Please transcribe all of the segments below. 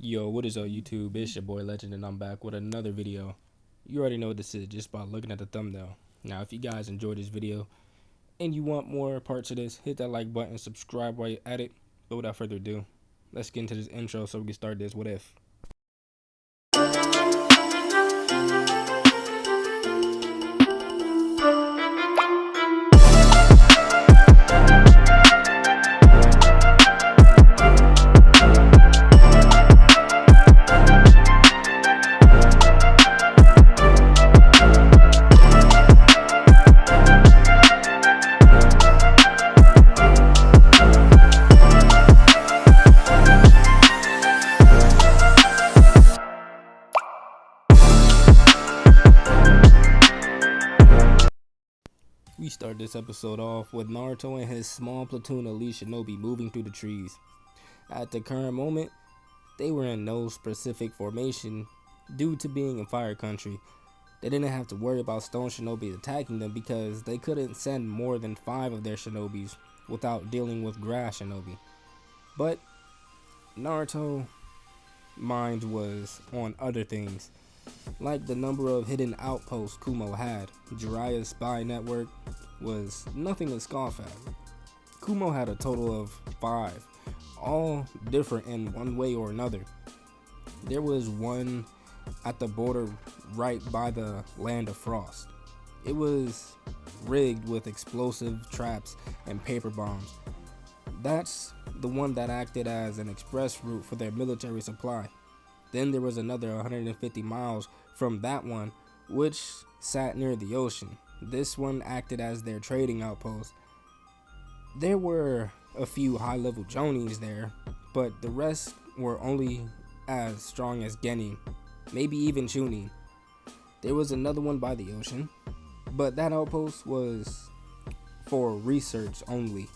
Yo, what is up YouTube? It's your boy Legend and I'm back with another video. You already know what this is just by looking at the thumbnail. Now if you guys enjoyed this video and you want more parts of this, hit that like button, subscribe while you're at it. But without further ado, let's get into this intro so we can start this what if. We start this episode off with Naruto and his small platoon of elite shinobi moving through the trees. At the current moment, they were in no specific formation due to being in fire country. They didn't have to worry about stone shinobi attacking them because they couldn't send more than 5 of their shinobis without dealing with grass shinobi. But Naruto's mind was on other things, like the number of hidden outposts Kumo had. Jiraiya's spy network was nothing to scoff at. Kumo had a total of 5, all different in one way or another. There was one at the border right by the land of frost. It was rigged with explosive traps and paper bombs. That's the one that acted as an express route for their military supply. Then there was another 150 miles from that one, which sat near the ocean. This one acted as their trading outpost. There were a few high-level Jonis there, but the rest were only as strong as Genin, maybe even Chunin. There was another one by the ocean, but that outpost was for research only.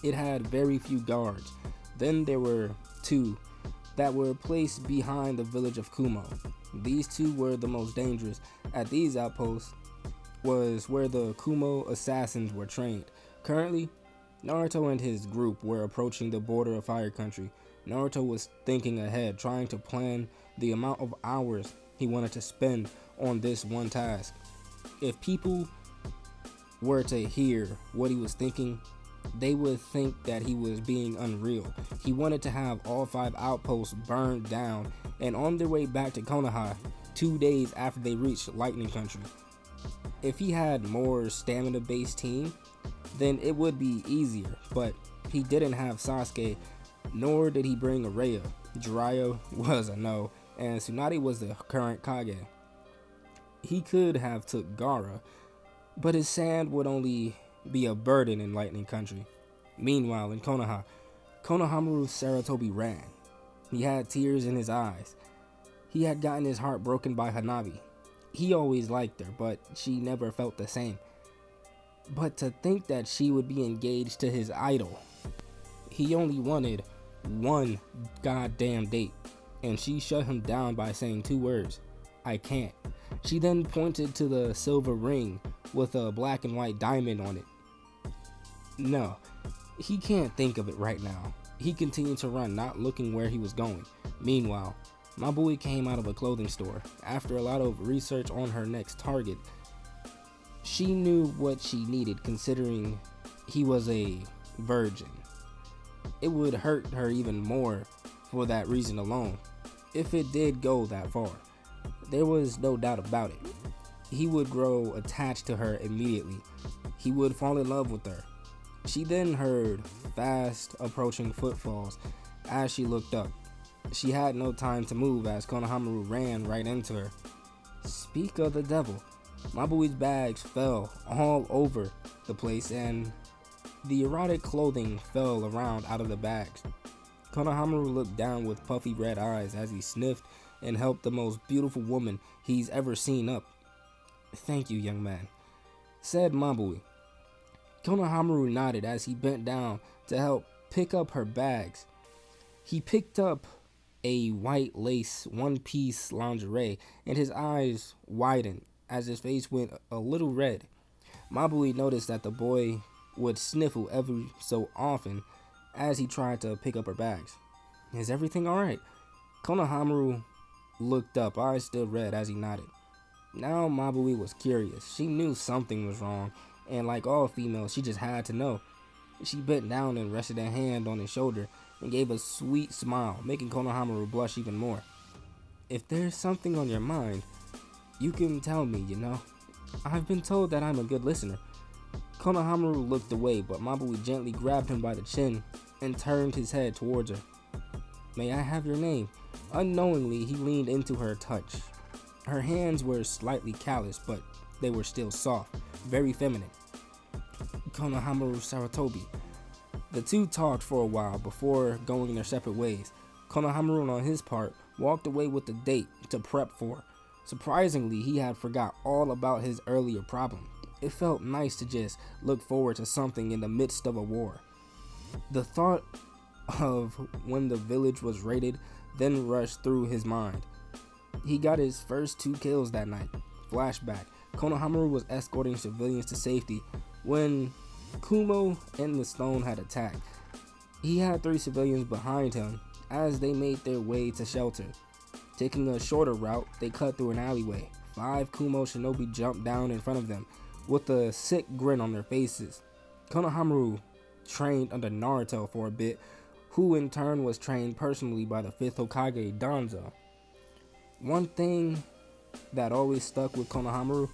It had very few guards. Then there were 2 that were placed behind the village of Kumo. These 2 were the most dangerous. At these outposts was where the Kumo assassins were trained. Currently, Naruto and his group were approaching the border of fire country. Naruto was thinking ahead, trying to plan the amount of hours he wanted to spend on this one task. If people were to hear what he was thinking, they would think that he was being unreal. He wanted to have all 5 outposts burned down and on their way back to Konoha 2 days after they reached Lightning Country. If he had more stamina-based team, then it would be easier, but he didn't have Sasuke, nor did he bring Araya. Jiraiya was a no, and Tsunade was the current Kage. He could have took Gaara, but his sand would only be a burden in Lightning Country. Meanwhile, in Konoha, Konohamaru Sarutobi ran. He had tears in his eyes. He had gotten his heart broken by Hanabi. He always liked her, but she never felt the same. But to think that she would be engaged to his idol. He only wanted one goddamn date, and she shut him down by saying 2 words: I can't. She then pointed to the silver ring with a black and white diamond on it. No, he can't think of it right now. He continued to run, not looking where he was going. Meanwhile, Mabui came out of a clothing store. After a lot of research on her next target, she knew what she needed considering he was a virgin. It would hurt her even more for that reason alone, if it did go that far. There was no doubt about it. He would grow attached to her immediately. He would fall in love with her. She then heard fast approaching footfalls as she looked up. She had no time to move as Konohamaru ran right into her. Speak of the devil. Mabui's bags fell all over the place and the erotic clothing fell around out of the bags. Konohamaru looked down with puffy red eyes as he sniffed and helped the most beautiful woman he's ever seen up. Thank you, young man, said Mabui. Konohamaru nodded as he bent down to help pick up her bags. He picked up a white lace one-piece lingerie and his eyes widened as his face went a little red. Mabui noticed that the boy would sniffle every so often as he tried to pick up her bags. Is everything alright? Konohamaru looked up, eyes still red as he nodded. Now Mabui was curious. She knew something was wrong, and like all females, she just had to know. She bent down and rested a hand on his shoulder and gave a sweet smile, making Konohamaru blush even more. If there's something on your mind, you can tell me, you know. I've been told that I'm a good listener. Konohamaru looked away, but Mabui gently grabbed him by the chin and turned his head towards her. May I have your name? Unknowingly, he leaned into her touch. Her hands were slightly calloused, but they were still soft, very feminine. Konohamaru Sarutobi. The two talked for a while before going their separate ways. Konohamaru, on his part, walked away with the date to prep for. Surprisingly, he had forgot all about his earlier problem. It felt nice to just look forward to something in the midst of a war. The thought of when the village was raided then rushed through his mind. He got his first 2 kills that night. Flashback. Konohamaru was escorting civilians to safety when Kumo and the stone had attacked. He had 3 civilians behind him as they made their way to shelter. Taking a shorter route, they cut through an alleyway. 5 Kumo shinobi jumped down in front of them with a sick grin on their faces. Konohamaru trained under Naruto for a bit, who in turn was trained personally by the 5th Hokage Danzo. One thing that always stuck with Konohamaru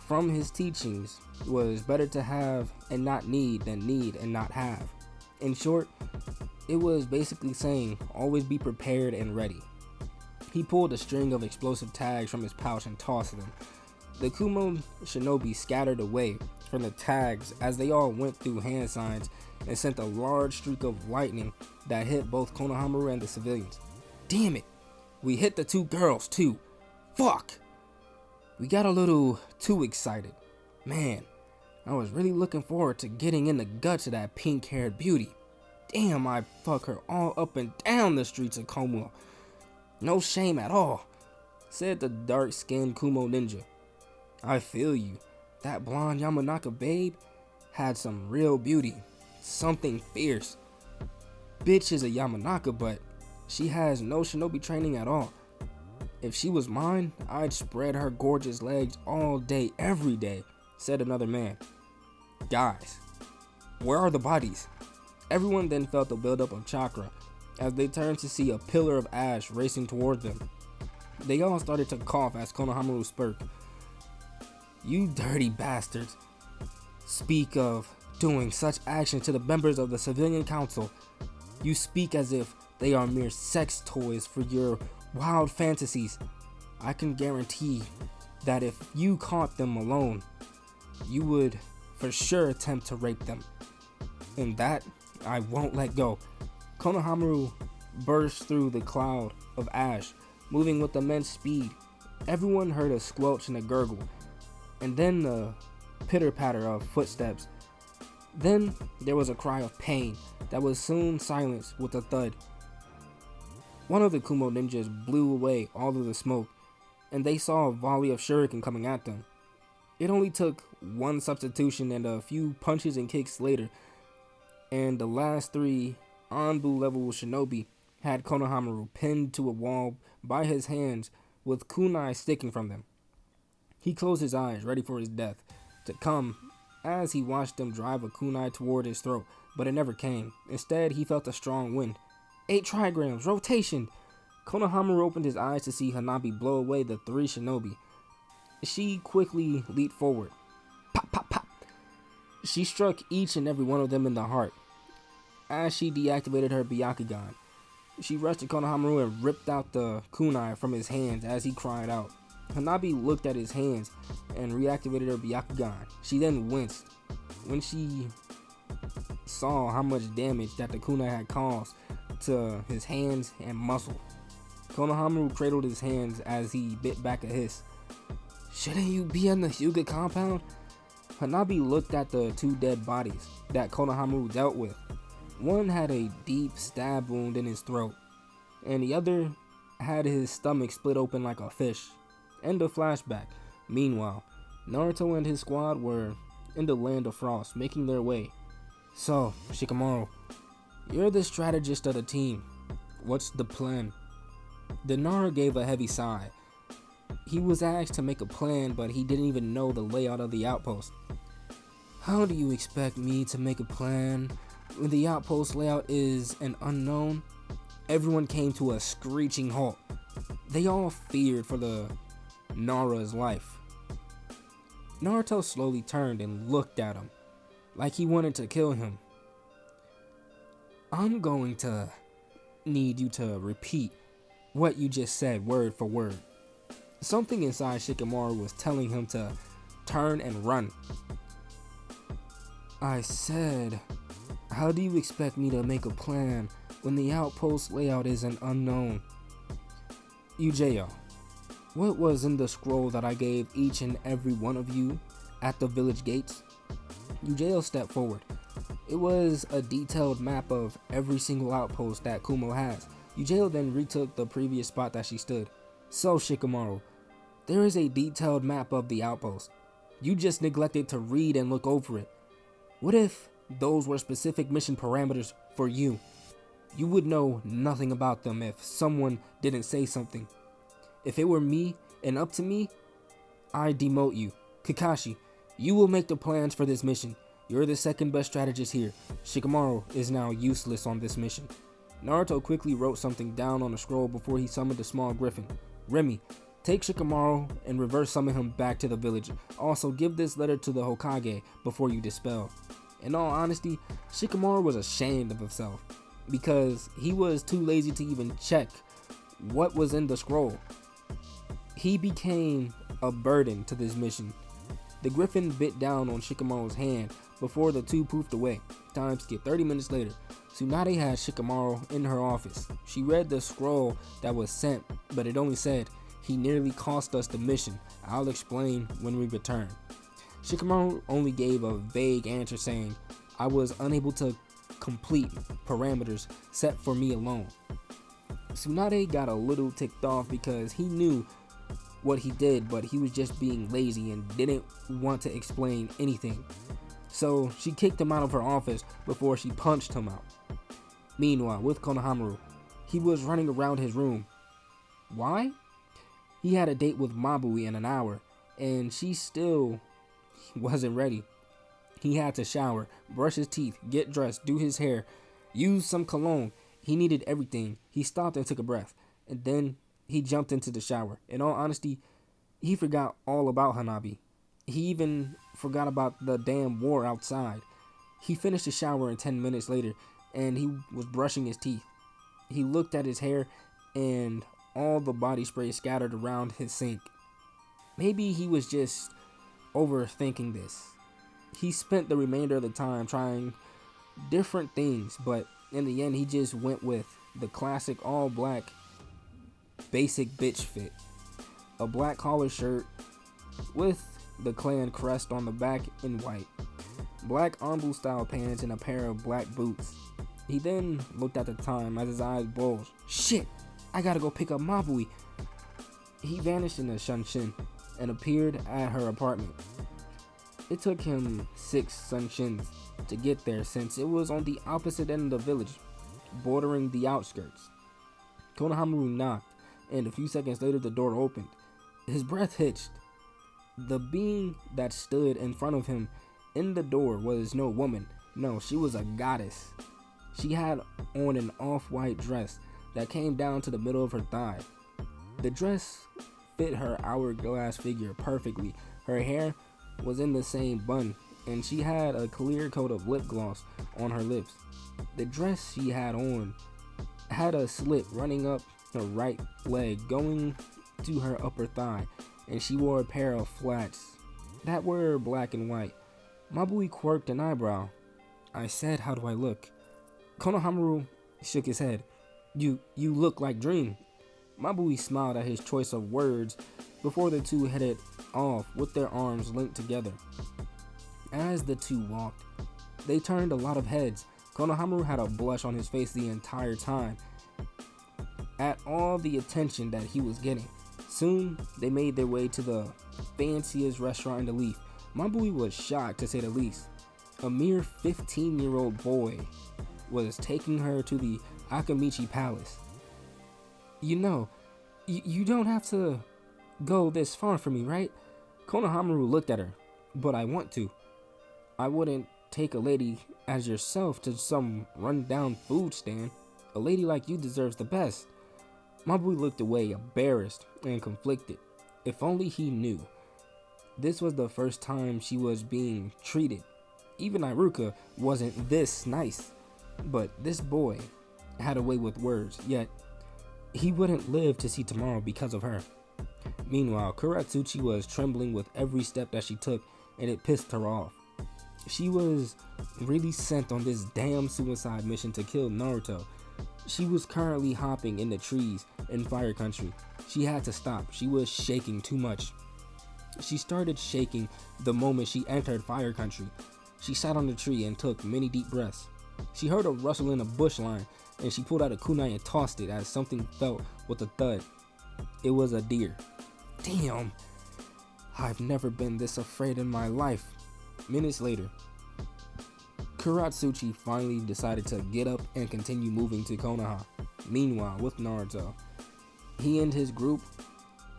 from his teachings was better to have and not need than need and not have. In short, it was basically saying always be prepared and ready. He pulled a string of explosive tags from his pouch and tossed them. The Kumo shinobi scattered away from the tags as they all went through hand signs and sent a large streak of lightning that hit both Konohamaru and the civilians. Damn it! We hit the 2 girls too. Fuck! We got a little too excited. Man, I was really looking forward to getting in the guts of that pink-haired beauty. Damn, I'd fuck her all up and down the streets of Komuo. No shame at all, said the dark-skinned Kumo ninja. I feel you. That blonde Yamanaka babe had some real beauty. Something fierce. Bitch is a Yamanaka, but she has no shinobi training at all. If she was mine, I'd spread her gorgeous legs all day, every day, said another man. Guys, where are the bodies? Everyone then felt a buildup of chakra as they turned to see a pillar of ash racing towards them. They all started to cough as Konohamaru spoke. You dirty bastards. Speak of doing such action to the members of the civilian council. You speak as if they are mere sex toys for your wild fantasies. I can guarantee that if you caught them alone, you would for sure attempt to rape them. And that I won't let go. Konohamaru burst through the cloud of ash, moving with immense speed. Everyone heard a squelch and a gurgle, and then the pitter-patter of footsteps. Then there was a cry of pain that was soon silenced with a thud. One of the Kumo ninjas blew away all of the smoke, and they saw a volley of shuriken coming at them. It only took one substitution and a few punches and kicks later, and the last 3 Anbu level shinobi had Konohamaru pinned to a wall by his hands with kunai sticking from them. He closed his eyes, ready for his death to come as he watched them drive a kunai toward his throat, but it never came. Instead, he felt a strong wind. 8 trigrams, rotation! Konohamaru opened his eyes to see Hanabi blow away the 3 shinobi. She quickly leaped forward. Pop, pop, pop! She struck each and every one of them in the heart. As she deactivated her Byakugan, she rushed to Konohamaru and ripped out the kunai from his hands as he cried out. Hanabi looked at his hands and reactivated her Byakugan. She then winced when she saw how much damage that the kunai had caused to his hands and muscle. Konohamaru cradled his hands as he bit back a hiss. Shouldn't you be in the Hyuga compound? Hanabi looked at the 2 dead bodies that Konohamaru dealt with. One had a deep stab wound in his throat, and the other had his stomach split open like a fish. End of flashback. Meanwhile, Naruto and his squad were in the land of frost, making their way. So, Shikamaru, you're the strategist of the team. What's the plan? The Nara gave a heavy sigh. He was asked to make a plan, but he didn't even know the layout of the outpost. How do you expect me to make a plan when the outpost layout is an unknown? Everyone came to a screeching halt. They all feared for the Nara's life. Naruto slowly turned and looked at him, like he wanted to kill him. I'm going to need you to repeat what you just said word for word. Something inside Shikamaru was telling him to turn and run. I said, how do you expect me to make a plan when the outpost layout is an unknown? Ujo, what was in the scroll that I gave each and every one of you at the village gates? Ujo stepped forward. It was a detailed map of every single outpost that Kumo has. Ujo then retook the previous spot that she stood. So Shikamaru, there is a detailed map of the outpost. You just neglected to read and look over it. What if those were specific mission parameters for you? You would know nothing about them if someone didn't say something. If it were me and up to me, I'd demote you. Kakashi, you will make the plans for this mission. You're the second best strategist here. Shikamaru is now useless on this mission. Naruto quickly wrote something down on a scroll before he summoned the small griffin. Remy, take Shikamaru and reverse summon him back to the village. Also, give this letter to the Hokage before you dispel. In all honesty, Shikamaru was ashamed of himself because he was too lazy to even check what was in the scroll. He became a burden to this mission. The griffin bit down on Shikamaru's hand before the two poofed away. Time skip 30 minutes later. Tsunade had Shikamaru in her office. She read the scroll that was sent, but it only said, "He nearly cost us the mission. I'll explain when we return." Shikamaru only gave a vague answer saying, "I was unable to complete parameters set for me alone." Tsunade got a little ticked off because he knew what he did, but he was just being lazy and didn't want to explain anything. So she kicked him out of her office before she punched him out. Meanwhile, with Konohamaru, he was running around his room. Why? He had a date with Mabui in an hour, and she still wasn't ready. He had to shower, brush his teeth, get dressed, do his hair, use some cologne. He needed everything. He stopped and took a breath, and then he jumped into the shower. In all honesty, he forgot all about Hanabi. He even forgot about the damn war outside. He finished the shower and 10 minutes later, and he was brushing his teeth. He looked at his hair, and all the body spray scattered around his sink. Maybe he was just overthinking this. He spent the remainder of the time trying different things, but in the end, he just went with the classic all-black basic bitch fit. A black collar shirt with the clan crest on the back in white, black armboot style pants, and a pair of black boots. He then looked at the time as his eyes bulged. Shit, I gotta go pick up Mabui. He vanished in the Shunshin and appeared at her apartment. It took him 6 Sunshins to get there since it was on the opposite end of the village, bordering the outskirts. Konohamaru knocked, and a few seconds later the door opened. His breath hitched. The being that stood in front of him in the door was no woman. No, she was a goddess. She had on an off-white dress that came down to the middle of her thigh. The dress fit her hourglass figure perfectly. Her hair was in the same bun, and she had a clear coat of lip gloss on her lips. The dress she had on had a slit running up her right leg going to her upper thigh, and she wore a pair of flats that were black and white. Mabui quirked an eyebrow. I said, how do I look? Konohamaru shook his head. You look like Dream. Mabui smiled at his choice of words before the two headed off with their arms linked together. As the two walked, they turned a lot of heads. Konohamaru had a blush on his face the entire time at all the attention that he was getting. Soon, they made their way to the fanciest restaurant in the Leaf. Mabui was shocked, to say the least. A mere 15-year-old boy was taking her to the Akamichi Palace. You know, You don't have to go this far for me, right? Konohamaru looked at her. But I want to. I wouldn't take a lady as yourself to some run-down food stand. A lady like you deserves the best. Mabui looked away, embarrassed and conflicted. If only he knew. This was the first time she was being treated. Even Iruka wasn't this nice. But this boy had a way with words, yet he wouldn't live to see tomorrow because of her. Meanwhile, Kuratsuchi was trembling with every step that she took, and it pissed her off. She was really sent on this damn suicide mission to kill Naruto. She was currently hopping in the trees in Fire Country. She had to stop. She was shaking too much. She started shaking the moment she entered Fire Country. She sat on the tree and took many deep breaths. She heard a rustle in a bush line, and she pulled out a kunai and tossed it as something fell with a thud. It was a deer. Damn, I've never been this afraid in my life. Minutes later, Kuratsuchi finally decided to get up and continue moving to Konoha. Meanwhile, with Naruto, he and his group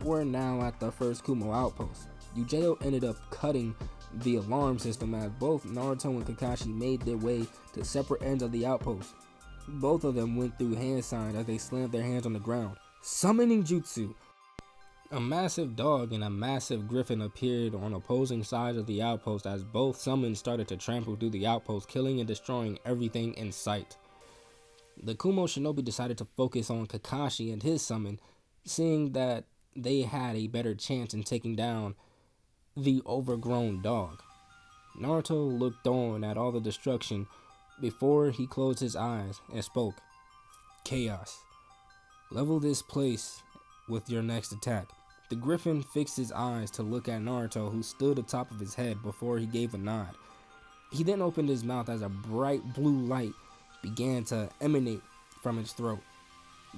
were now at the first Kumo outpost. Yujiro ended up cutting the alarm system as both Naruto and Kakashi made their way to separate ends of the outpost. Both of them went through hand signs as they slammed their hands on the ground. Summoning Jutsu. A massive dog and a massive griffin appeared on opposing sides of the outpost as both summons started to trample through the outpost, killing and destroying everything in sight. The Kumo shinobi decided to focus on Kakashi and his summon, seeing that they had a better chance in taking down the overgrown dog. Naruto looked on at all the destruction before he closed his eyes and spoke. Chaos. Level this place with your next attack. The griffin fixed his eyes to look at Naruto, who stood atop of his head, before he gave a nod. He then opened his mouth as a bright blue light began to emanate from his throat.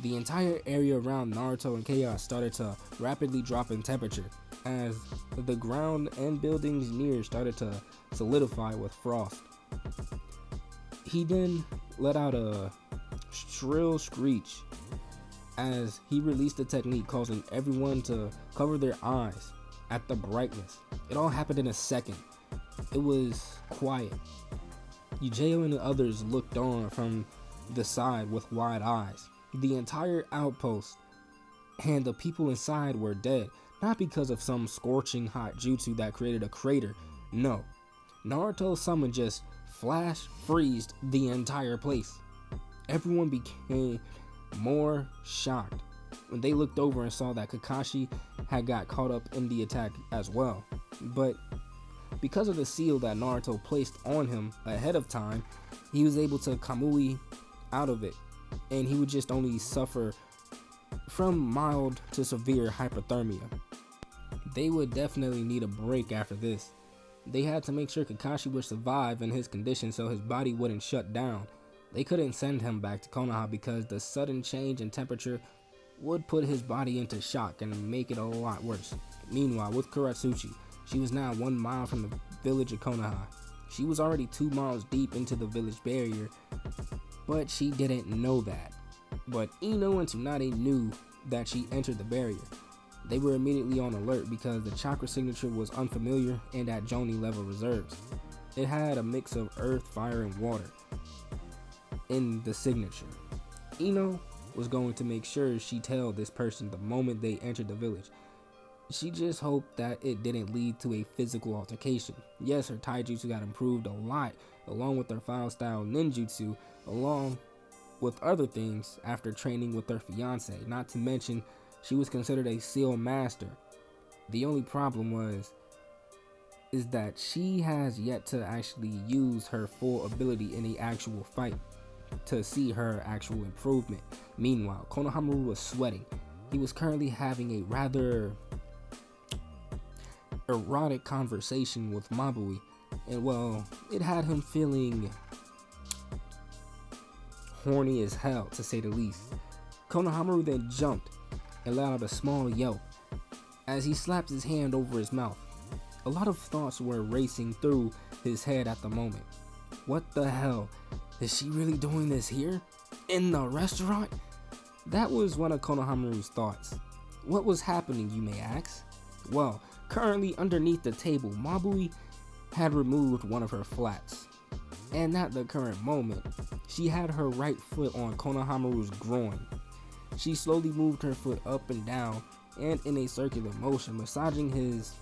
The entire area around Naruto and Chaos started to rapidly drop in temperature as the ground and buildings near started to solidify with frost. He then let out a shrill screech as he released the technique, causing everyone to cover their eyes at the brightness. It all happened in a second. It was quiet. Yujiro and the others looked on from the side with wide eyes. The entire outpost and the people inside were dead, not because of some scorching hot jutsu that created a crater. No, Naruto's summon just flash freezed the entire place. Everyone became more shocked when they looked over and saw that Kakashi had got caught up in the attack as well. But because of the seal that Naruto placed on him ahead of time, he was able to Kamui out of it, and he would just only suffer from mild to severe hypothermia. They would definitely need a break after this. They had to make sure Kakashi would survive in his condition so his body wouldn't shut down. They couldn't send him back to Konoha because the sudden change in temperature would put his body into shock and make it a lot worse. Meanwhile, with Kuratsuchi, she was now 1 mile from the village of Konoha. She was already 2 miles deep into the village barrier, but she didn't know that. But Ino and Tsunade knew that she entered the barrier. They were immediately on alert because the chakra signature was unfamiliar and at Jonin level reserves. It had a mix of earth, fire, and water in the signature. Ino was going to make sure she tell this person the moment they entered the village. She just hoped that it didn't lead to a physical altercation. Yes, her taijutsu got improved a lot, along with her file style ninjutsu, along with other things after training with her fiance. Not to mention, she was considered a seal master. The only problem is that she has yet to actually use her full ability in a actual fight to see her actual improvement. Meanwhile, Konohamaru was sweating. He was currently having a rather erotic conversation with Mabui, and well, it had him feeling horny as hell, to say the least. Konohamaru then jumped and let out a small yelp as he slapped his hand over his mouth. A lot of thoughts were racing through his head at the moment. What the hell? Is she really doing this here? In the restaurant? That was one of Konohamaru's thoughts. What was happening, you may ask? Well, currently underneath the table, Mabui had removed one of her flats. And at the current moment, she had her right foot on Konohamaru's groin. She slowly moved her foot up and down and in a circular motion, massaging his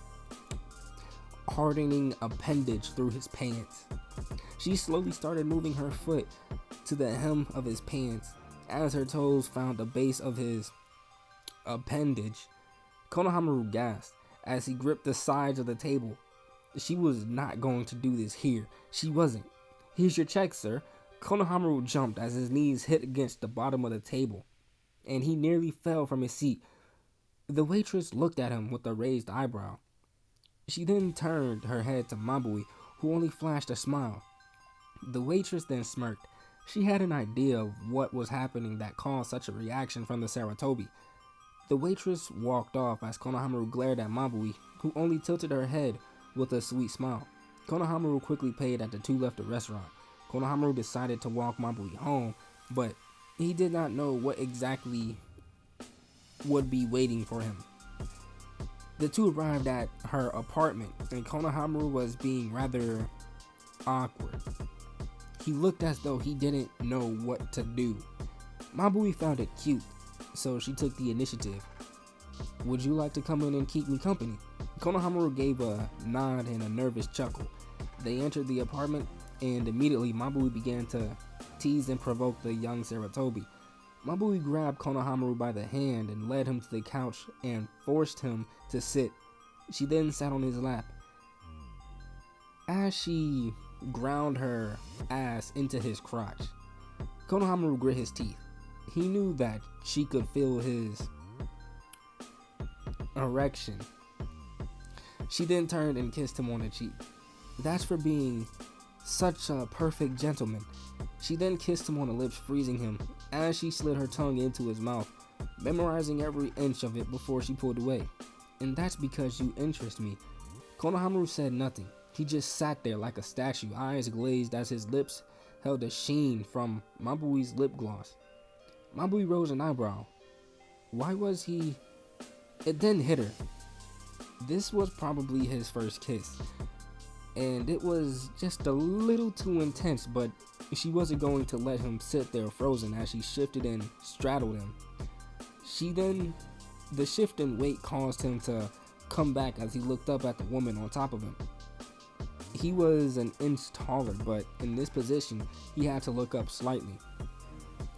hardening appendage through his pants. She slowly started moving her foot to the hem of his pants as her toes found the base of his appendage. Konohamaru gasped as he gripped the sides of the table. She was not going to do this here. She wasn't. Here's your check, sir. Konohamaru jumped as his knees hit against the bottom of the table, and he nearly fell from his seat. The waitress looked at him with a raised eyebrow. She then turned her head to Mabui, who only flashed a smile. The waitress then smirked. She had an idea of what was happening that caused such a reaction from the Saratobi. The waitress walked off as Konohamaru glared at Mabui, who only tilted her head with a sweet smile. Konohamaru quickly paid at the two left the restaurant. Konohamaru decided to walk Mabui home, but he did not know what exactly would be waiting for him. The two arrived at her apartment, and Konohamaru was being rather awkward. He looked as though he didn't know what to do. Mabui found it cute, so she took the initiative. Would you like to come in and keep me company? Konohamaru gave a nod and a nervous chuckle. They entered the apartment, and immediately Mabui began to tease and provoke the young Saratobi. Mabui grabbed Konohamaru by the hand and led him to the couch and forced him to sit. She then sat on his lap. As she ground her ass into his crotch, Konohamaru grit his teeth. He knew that she could feel his erection. She then turned and kissed him on the cheek. That's for being such a perfect gentleman. She then kissed him on the lips, freezing him as she slid her tongue into his mouth, memorizing every inch of it before she pulled away. And that's because you interest me. Konohamaru said nothing. He just sat there like a statue, eyes glazed as his lips held a sheen from Mabui's lip gloss. Mabui rose an eyebrow. Why was he... It then hit her. This was probably his first kiss, and it was just a little too intense, but she wasn't going to let him sit there frozen as she shifted and straddled him. The shift in weight caused him to come back as he looked up at the woman on top of him. He was an inch taller, but in this position, he had to look up slightly.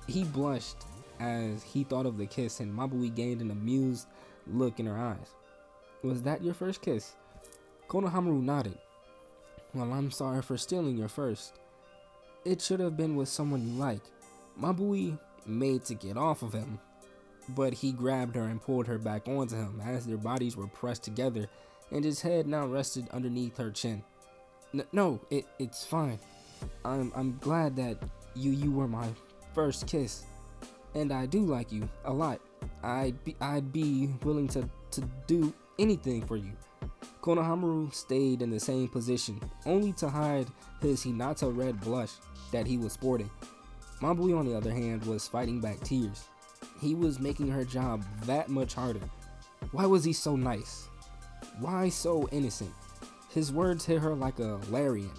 He blushed as he thought of the kiss, and Mabui gained an amused look in her eyes. Was that your first kiss? Konohamaru nodded. Well, I'm sorry for stealing your first. It should have been with someone you like. Mabui made to get off of him, but he grabbed her and pulled her back onto him as their bodies were pressed together and his head now rested underneath her chin. No, it's fine. I'm glad that you were my first kiss, and I do like you a lot. I'd be willing to do anything for you. Konohamaru stayed in the same position, only to hide his Hinata red blush that he was sporting. Mabui, on the other hand, was fighting back tears. He was making her job that much harder. Why was he so nice? Why so innocent? His words hit her like a lariat.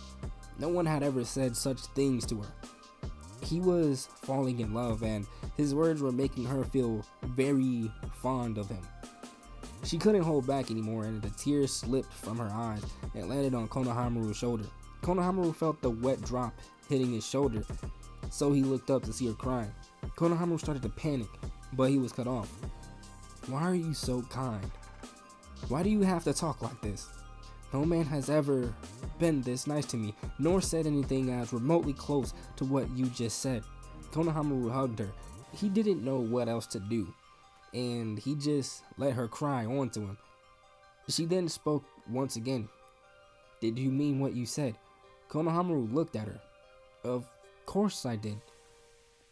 No one had ever said such things to her. He was falling in love, and his words were making her feel very fond of him. She couldn't hold back anymore, and the tears slipped from her eyes and landed on Konohamaru's shoulder. Konohamaru felt the wet drop hitting his shoulder, so he looked up to see her crying. Konohamaru started to panic, but he was cut off. Why are you so kind? Why do you have to talk like this? No man has ever been this nice to me, nor said anything as remotely close to what you just said. Konohamaru hugged her. He didn't know what else to do, and he just let her cry onto him. She then spoke once again. Did you mean what you said? Konohamaru looked at her. Of course I did.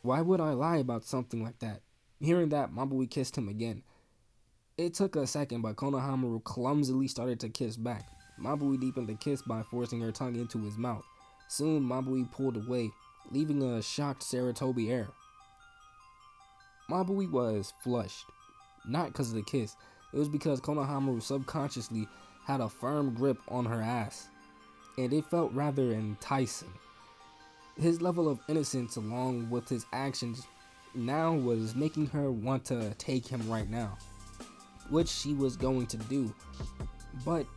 Why would I lie about something like that? Hearing that, Mabui kissed him again. It took a second, but Konohamaru clumsily started to kiss back. Mabui deepened the kiss by forcing her tongue into his mouth. Soon, Mabui pulled away, leaving a shocked Saratobi air. Mabui was flushed. Not because of the kiss. It was because Konohamaru subconsciously had a firm grip on her ass, and it felt rather enticing. His level of innocence, along with his actions now, was making her want to take him right now, which she was going to do, but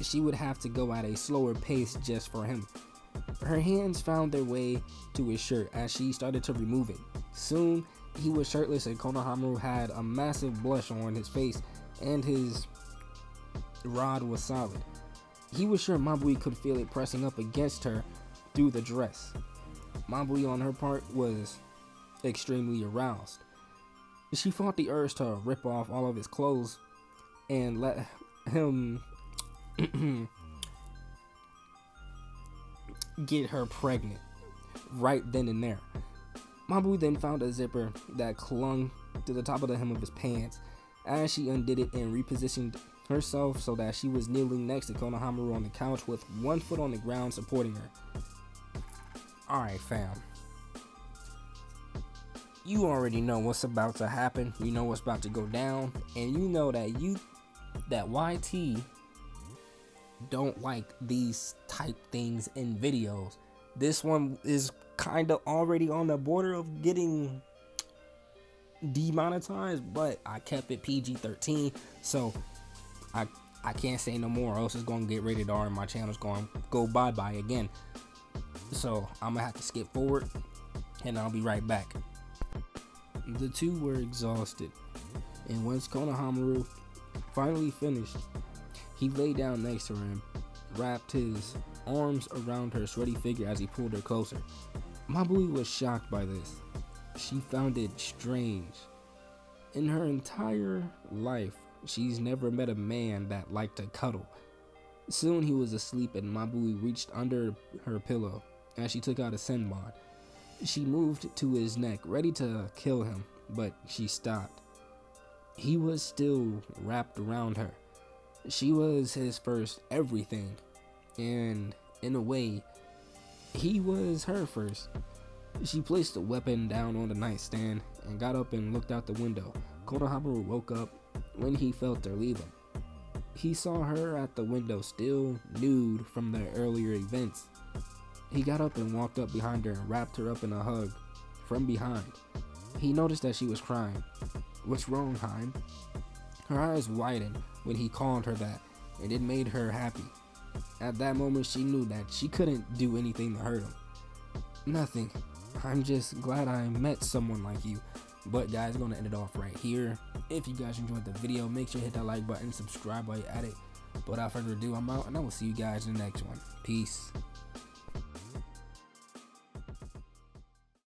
she would have to go at a slower pace just for him. Her hands found their way to his shirt as she started to remove it. Soon, he was shirtless and Konohamaru had a massive blush on his face and his rod was solid. He was sure Mabui could feel it pressing up against her through the dress. Mabui, on her part, was extremely aroused. She fought the urge to rip off all of his clothes and let him get her pregnant right then and there. Mabui then found a zipper that clung to the top of the hem of his pants as she undid it and repositioned herself so that she was kneeling next to Konohamaru on the couch with one foot on the ground supporting her. Alright fam, you already know what's about to happen, you know what's about to go down, and you know that YT don't like these type things in videos. This one is kind of already on the border of getting demonetized, but I kept it PG-13, so I can't say no more, or else it's gonna get rated R and my channel's gonna go bye-bye again. So I'm gonna have to skip forward and I'll be right back. The two were exhausted, and once Konohamaru finally finished, he lay down next to her and wrapped his arms around her sweaty figure as he pulled her closer. Mabui was shocked by this. She found it strange. In her entire life, she's never met a man that liked to cuddle. Soon he was asleep and Mabui reached under her pillow as she took out a senbon. She moved to his neck, ready to kill him, but she stopped. He was still wrapped around her. She was his first everything, and in a way, he was her first. She placed the weapon down on the nightstand and got up and looked out the window. Konohamaru woke up when he felt her leave him. He saw her at the window, still nude from the earlier events. He got up and walked up behind her and wrapped her up in a hug from behind. He noticed that she was crying. "What's wrong, Hein?" Her eyes widened when he called her that, and it made her happy. At that moment, she knew that she couldn't do anything to hurt him. "Nothing. I'm just glad I met someone like you." But guys, I'm going to end it off right here. If you guys enjoyed the video, make sure you hit that like button, subscribe while you're at it. But without further ado, I'm out, and I will see you guys in the next one. Peace.